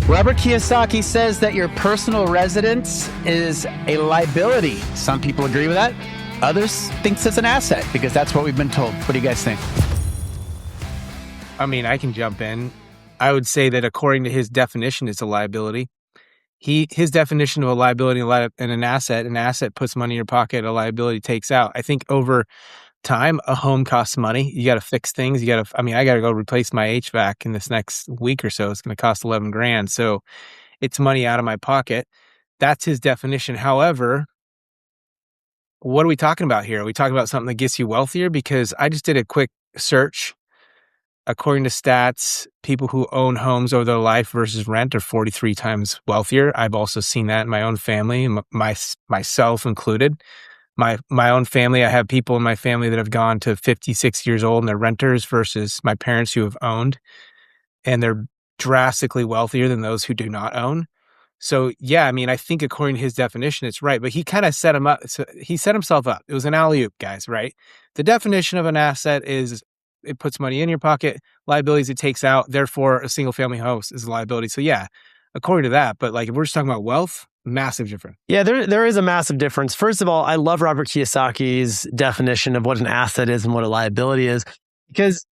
Robert Kiyosaki says that your personal residence is a liability. Some people agree with that. Others think it's an asset because that's what we've been told. What do you guys think? I mean, I can jump in. I would say that according to his definition, it's a liability. His definition of a liability and an asset puts money in your pocket, a liability takes out. I think over time, a home costs money. You got to fix things. I got to go replace my HVAC in this next week or so. It's going to cost 11 grand. So it's money out of my pocket. That's his definition. However, what are we talking about here? Are we talking about something that gets you wealthier? Because I just did a quick search. According to stats, people who own homes over their life versus rent are 43 times wealthier. I've also seen that in my own family, myself included. My own family, I have people in my family that have gone to 56 years old and they're renters versus my parents who have owned, and they're drastically wealthier than those who do not own. So yeah, I mean, I think according to his definition, it's right, but he kind of set him up. So he set himself up. It was an alley-oop, guys, right? The definition of an asset is it puts money in your pocket, liabilities it takes out. Therefore, a single family house is a liability. So yeah, according to that, but like if we're just talking about wealth, massive difference. Yeah, there is a massive difference. First of all, I love Robert Kiyosaki's definition of what an asset is and what a liability is because,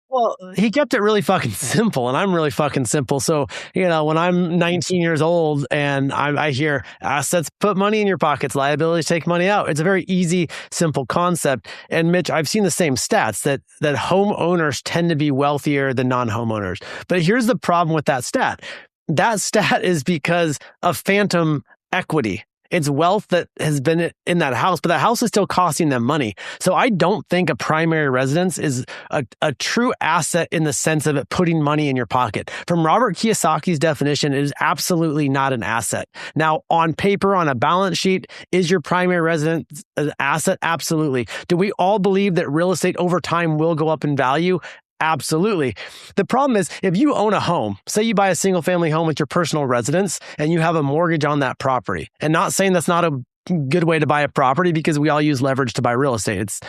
well, he kept it really fucking simple, and I'm really fucking simple. So, when I'm 19 years old and I hear assets put money in your pockets, liabilities take money out. It's a very easy, simple concept. And Mitch, I've seen the same stats that homeowners tend to be wealthier than non-homeowners. But here's the problem with that stat. That stat is because of phantom equity. It's wealth that has been in that house, but that house is still costing them money. So I don't think a primary residence is a true asset in the sense of it putting money in your pocket. From Robert Kiyosaki's definition, it is absolutely not an asset. Now, on paper, on a balance sheet, is your primary residence an asset? Absolutely. Do we all believe that real estate over time will go up in value? Absolutely. The problem is if you own a home, say you buy a single family home with your personal residence and you have a mortgage on that property, and not saying that's not a good way to buy a property because we all use leverage to buy real estate. It's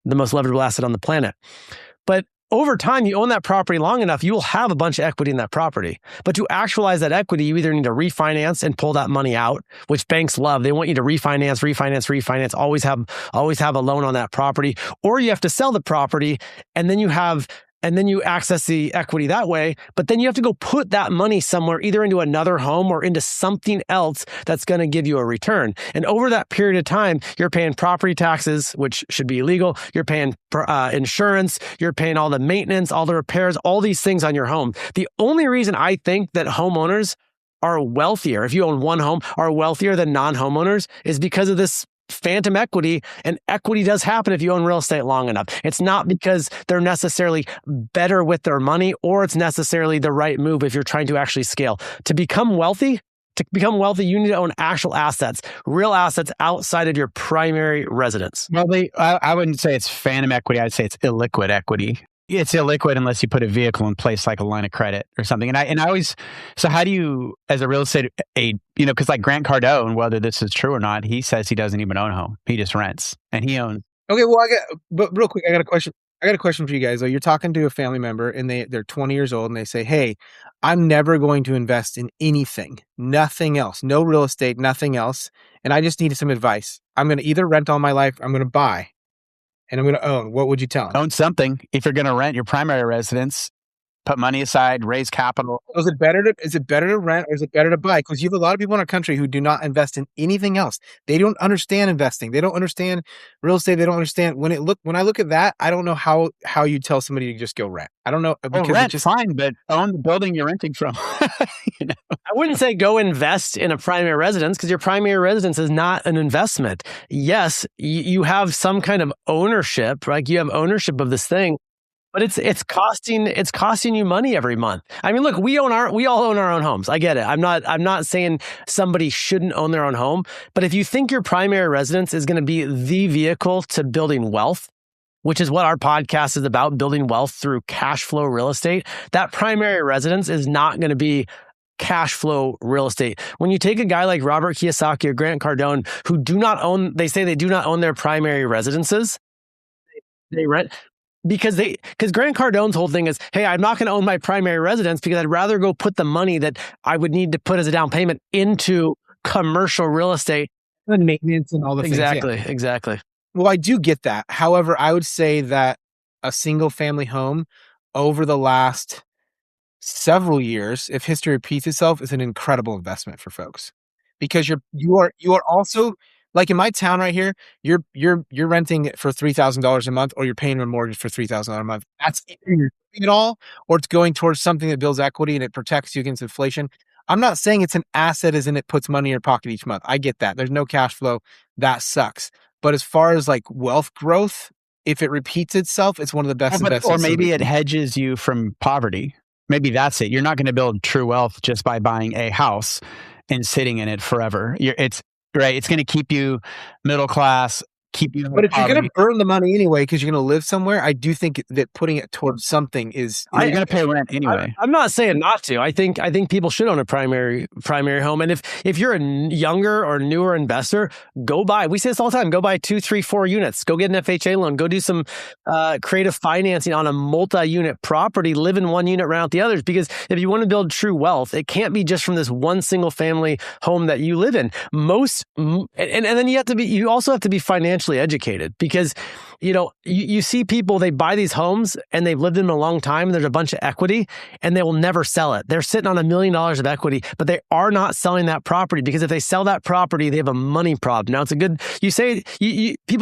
the most leverageable asset on the planet. But over time, you own that property long enough, you will have a bunch of equity in that property. But to actualize that equity, you either need to refinance and pull that money out, which banks love. They want you to refinance, always have a loan on that property, or you have to sell the property and then you access the equity that way, but then you have to go put that money somewhere, either into another home or into something else that's going to give you a return. And over that period of time, you're paying property taxes, which should be illegal. You're paying insurance. You're paying all the maintenance, all the repairs, all these things on your home. The only reason I think that homeowners are wealthier, if you own one home, are wealthier than non-homeowners is because of this phantom equity, and equity does happen if you own real estate long enough. It's not because they're necessarily better with their money or it's necessarily the right move if you're trying to actually scale. To become wealthy, you need to own actual assets, real assets outside of your primary residence. Well, I wouldn't say it's phantom equity. I'd say it's illiquid equity. It's illiquid unless you put a vehicle in place like a line of credit or something. And I always, so how do you, as a real estate because like Grant Cardone, whether this is true or not, he says he doesn't even own a home. He just rents and he owns. Okay, well, but real quick, I got a question. I got a question for you guys. So you're talking to a family member and they're 20 years old and they say, hey, I'm never going to invest in anything, nothing else, no real estate, nothing else. And I just need some advice. I'm going to either rent all my life, I'm going to buy. And I'm going to own. What would you tell them? Own something. If you're going to rent your primary residence, put money aside, raise capital. Is it better to rent or is it better to buy? Because you have a lot of people in our country who do not invest in anything else. They don't understand investing. They don't understand real estate. They don't understand when I look at that, I don't know how you tell somebody to just go rent. I don't know. Well, rent's fine, but own the building you're renting from. I wouldn't say go invest in a primary residence because your primary residence is not an investment. Yes, you have some kind of ownership, right? You have ownership of this thing. But it's costing you money every month. I mean, look, we all own our own homes. I get it. I'm not saying somebody shouldn't own their own home, but if you think your primary residence is going to be the vehicle to building wealth, which is what our podcast is about, building wealth through cash flow real estate, that primary residence is not going to be cash flow real estate. When you take a guy like Robert Kiyosaki or Grant Cardone, who they say they do not own their primary residences, they rent. because Grant Cardone's whole thing is, hey, I'm not going to own my primary residence because I'd rather go put the money that I would need to put as a down payment into commercial real estate. And maintenance and all the things. Exactly. Well, I do get that. However, I would say that a single family home over the last several years, if history repeats itself, is an incredible investment for folks. Because you are also, like in my town right here, you're renting it for $3,000 a month, or you're paying a mortgage for $3,000 a month. That's either you're doing it all, or it's going towards something that builds equity and it protects you against inflation. I'm not saying it's an asset as in it puts money in your pocket each month. I get that. There's no cash flow. That sucks. But as far as like wealth growth, if it repeats itself, it's one of the best investments. Or maybe it hedges you from poverty. Maybe that's it. You're not going to build true wealth just by buying a house and sitting in it forever. It's going to keep you middle class, keep you. But if you're going to burn the money anyway, because you're going to live somewhere, I do think that putting it towards something is. You're going to pay rent anyway. I'm not saying not to. I think people should own a primary home. And if you're a younger or newer investor, go buy. We say this all the time. Go buy 2, 3, 4 units. Go get an FHA loan. Go do some creative financing on a multi-unit property. Live in one unit, rent out the others. Because if you want to build true wealth, it can't be just from this one single family home that you live in. And then you also have to be financially educated, because you see people, they buy these homes and they've lived in them a long time and there's a bunch of equity and they will never sell it. They're sitting on $1 million of equity, but they are not selling that property, because if they sell that property, they have a money problem. Now people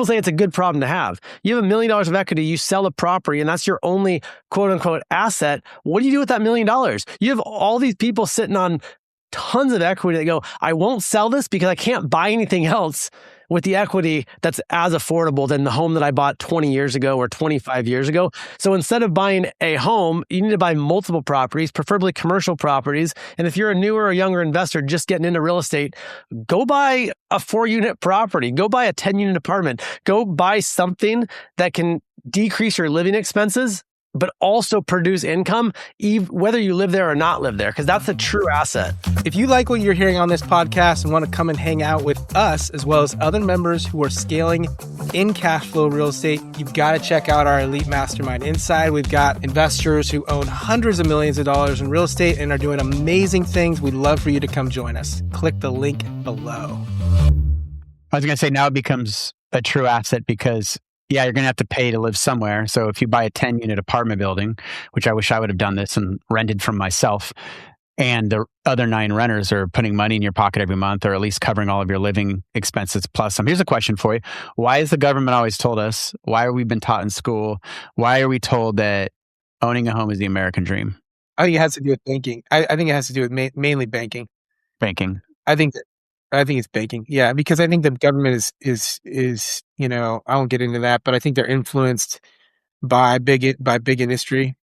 say it's a good problem to have. You have $1 million of equity, you sell a property and that's your only quote unquote asset. What do you do with that $1 million? You have all these people sitting on tons of equity that go, I won't sell this because I can't buy anything else with the equity that's as affordable than the home that I bought 20 years ago or 25 years ago. So instead of buying a home, you need to buy multiple properties, preferably commercial properties. And if you're a newer or younger investor just getting into real estate, go buy a 4-unit property, go buy a 10-unit apartment, go buy something that can decrease your living expenses, but also produce income, whether you live there or not live there, because that's a true asset. If you like what you're hearing on this podcast and want to come and hang out with us, as well as other members who are scaling in cash flow real estate, you've got to check out our Elite Mastermind. Inside, we've got investors who own hundreds of millions of dollars in real estate and are doing amazing things. We'd love for you to come join us. Click the link below. I was going to say, now it becomes a true asset because you're going to have to pay to live somewhere. So if you buy a 10-unit apartment building, which I wish I would have done this and rented from myself, and the other 9 renters are putting money in your pocket every month, or at least covering all of your living expenses plus some. Here's a question for you. Why has the government always told us? Why are we been taught in school? Why are we told that owning a home is the American dream? I think it has to do with banking. I think it has to do with mainly banking. Banking. I think it's banking. Yeah, because I think the government is I won't get into that, but I think they're influenced by big industry,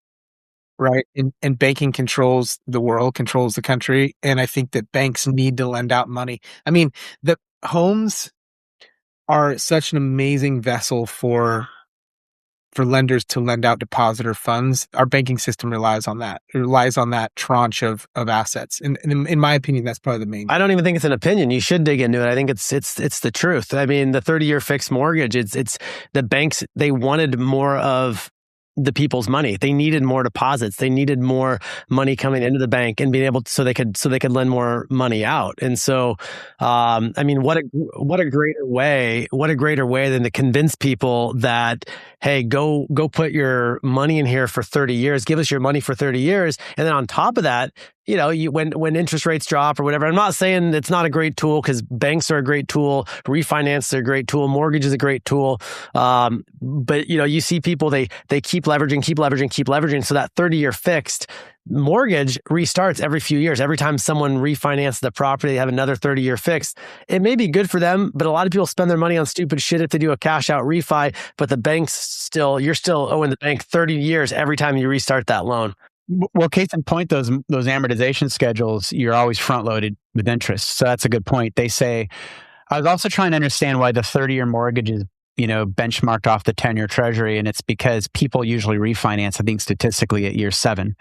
right? And banking controls the world, controls the country, and I think that banks need to lend out money. I mean, the homes are such an amazing vessel for lenders to lend out depositor funds. Our banking system relies on that. It relies on that tranche of assets. And in my opinion, that's probably the main. I don't even think it's an opinion. You should dig into it. I think it's the truth. I mean, the 30-year fixed mortgage, it's the banks, they wanted more of the people's money. They needed more deposits. They needed more money coming into the bank and being able to, so they could lend more money out. And so, I mean, what a greater way than to convince people that, hey, go put your money in here for 30 years, give us your money for 30 years. And then on top of that, when interest rates drop or whatever, I'm not saying it's not a great tool, because banks are a great tool, refinance is a great tool, mortgage is a great tool. But you see people, they keep leveraging. So that 30-year fixed mortgage restarts every few years. Every time someone refinances the property, they have another 30-year fixed. It may be good for them, but a lot of people spend their money on stupid shit if they do a cash out refi, but the bank's you're still owing the bank 30 years every time you restart that loan. Well, case in point, those amortization schedules, you're always front loaded with interest. So that's a good point. They say, I was also trying to understand why the 30-year mortgage is, benchmarked off the 10-year treasury. And it's because people usually refinance, I think, statistically at year 7.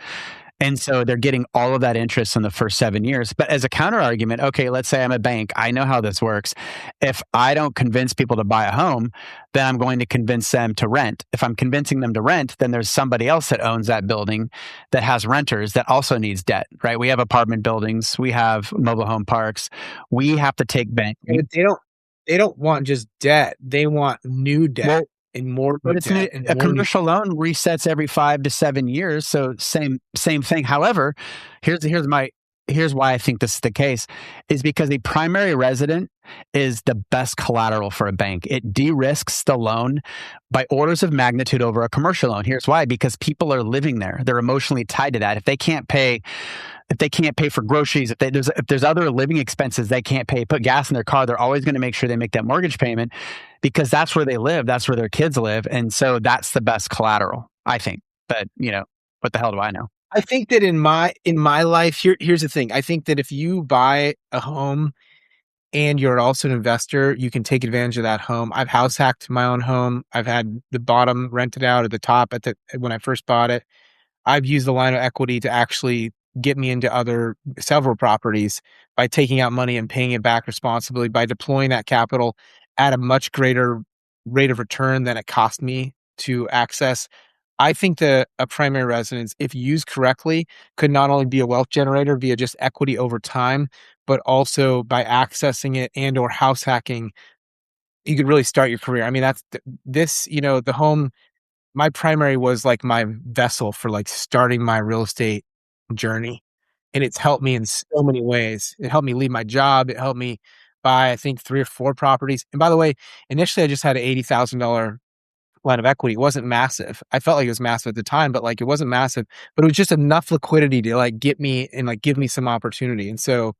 And so they're getting all of that interest in the first 7 years. But as a counter argument, okay, let's say I'm a bank. I know how this works. If I don't convince people to buy a home, then I'm going to convince them to rent. If I'm convincing them to rent, then there's somebody else that owns that building that has renters that also needs debt, right? We have apartment buildings. We have mobile home parks. We have to take bank. But they don't want just debt. They want new debt. Well, and more but it's debt a and more new. commercial loan resets every 5 to 7 years. So same thing. However, here's why I think this is the case is because a primary resident is the best collateral for a bank. It de-risks the loan by orders of magnitude over a commercial loan. Here's why, because people are living there. They're emotionally tied to that. If they can't pay for groceries, if there's other living expenses they can't pay, put gas in their car, they're always going to make sure they make that mortgage payment because that's where they live. That's where their kids live. And so that's the best collateral, I think. But, what the hell do I know? I think that in my life, here's the thing. I think that if you buy a home and you're also an investor, you can take advantage of that home. I've house hacked my own home. I've had the bottom rented out or the top when I first bought it. I've used the line of equity to actually get me into several properties by taking out money and paying it back responsibly, by deploying that capital at a much greater rate of return than it cost me to access. I think that a primary residence, if used correctly, could not only be a wealth generator via just equity over time, but also by accessing it and or house hacking, you could really start your career. I mean, the home, my primary was like my vessel for like starting my real estate journey. And it's helped me in so many ways. It helped me leave my job. It helped me buy, I think, 3 or 4 properties. And by the way, initially I just had an $80,000 line of equity. It wasn't massive. I felt like it was massive at the time, but like it wasn't massive, but it was just enough liquidity to like get me and like give me some opportunity. And so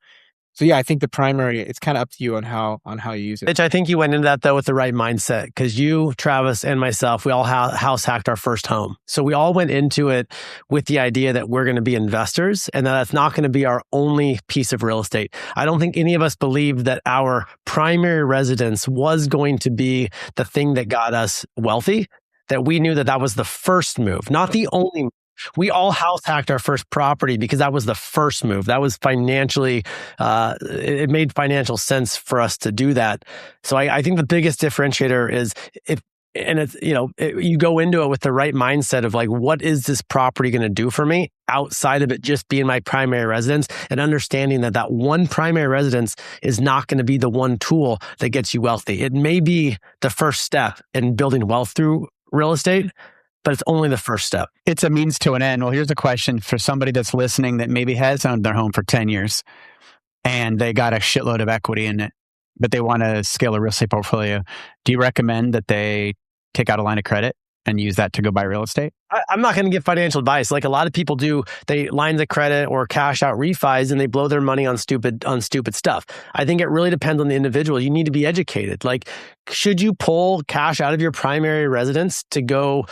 yeah, I think the primary, it's kind of up to you on how you use it. Which I think you went into that though with the right mindset, because you, Travis, and myself, we all house hacked our first home. So we all went into it with the idea that we're going to be investors and that's not going to be our only piece of real estate. I don't think any of us believed that our primary residence was going to be the thing that got us wealthy, that we knew that was the first move, not the only move. We all house hacked our first property because that was the first move. That was financially, it made financial sense for us to do that. So I think the biggest differentiator is you go into it with the right mindset of like, what is this property going to do for me outside of it just being my primary residence, and understanding that one primary residence is not going to be the one tool that gets you wealthy. It may be the first step in building wealth through real estate, but it's only the first step. It's a means to an end. Well, here's a question for somebody that's listening that maybe has owned their home for 10 years and they got a shitload of equity in it, but they want to scale a real estate portfolio. Do you recommend that they take out a line of credit and use that to go buy real estate? I'm not going to give financial advice. Like a lot of people do, they lines of credit or cash out refis and they blow their money on stupid stuff. I think it really depends on the individual. You need to be educated. Like, should you pull cash out of your primary residence to go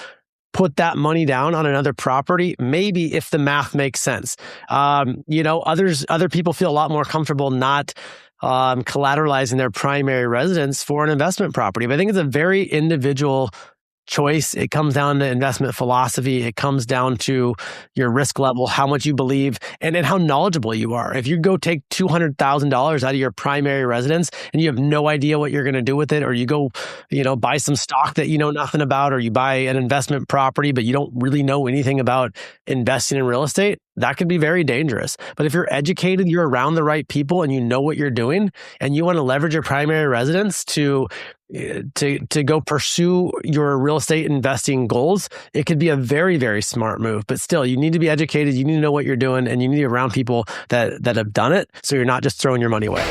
put that money down on another property? Maybe, if the math makes sense. Other people feel a lot more comfortable not collateralizing their primary residence for an investment property. But I think it's a very individual choice. It comes down to investment philosophy. It comes down to your risk level, how much you believe, and how knowledgeable you are. If you go take $200,000 out of your primary residence and you have no idea what you're going to do with it, or you go, buy some stock that you know nothing about, or you buy an investment property, but you don't really know anything about investing in real estate, that could be very dangerous. But if you're educated, you're around the right people, and you know what you're doing, and you want to leverage your primary residence to go pursue your real estate investing goals, it could be a very, very smart move. But still, you need to be educated, you need to know what you're doing, and you need to be around people that have done it, so you're not just throwing your money away.